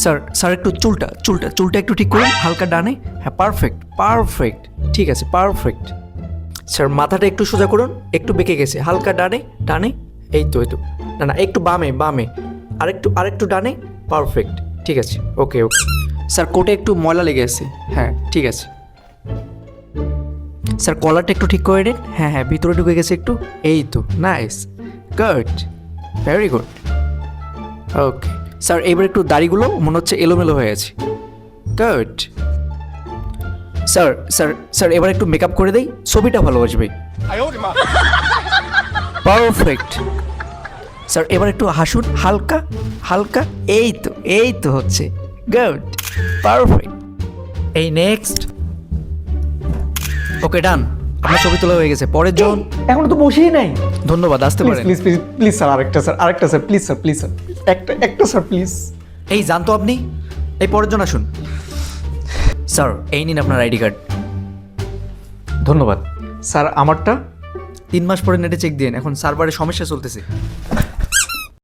Sir sir একটু চুলটা একটু ঠিক করুন, হালকা ডানে। হ্যাঁ, পারফেক্ট, ঠিক আছে, পারফেক্ট। স্যার মাথাটা একটু সোজা করুন, একটু বেঁকে গেছে, হালকা ডানে। এই তো না একটু বামে আরেকটু ডানে। পারফেক্ট, ঠিক আছে, ওকে। স্যার কোটে একটু ময়লা লেগে আছে। হ্যাঁ, ঠিক আছে। স্যার কলারটা একটু ঠিক করে নিন। হ্যাঁ, ভিতরে ঢুকে গেছে একটু। এই তো, nice, good, very good. Okay sir, এবার একটু দাড়িগুলো মনে হচ্ছে এলোমেলো হয়ে আছে। গুড। স্যার এবার একটু মেকআপ করে দেই, ছবিটা ভালো আসবে। পারফেক্ট। স্যার এবার একটু হাসুন, হালকা। এই তো হচ্ছে, গুড, পারফেক্ট। এই নেক্সট। ওকে, ডান। আপনার ছবি তোলা হয়ে গেছে। পরের জন। এখনো তো বসেই নাই। ধন্যবাদ, আসতে পারেন। প্লিজ স্যার, আরেকটা স্যার, প্লিজ স্যার, একটা স্যার প্লিজ। এই জানতো আপনি? এই পরের জন আসুন। স্যার এই নিন আপনার আইডি কার্ড। ধন্যবাদ স্যার। আমারটা 3 মাস পরে নেটে চেক দিন, এখন সার্ভারে সমস্যা চলতেছে।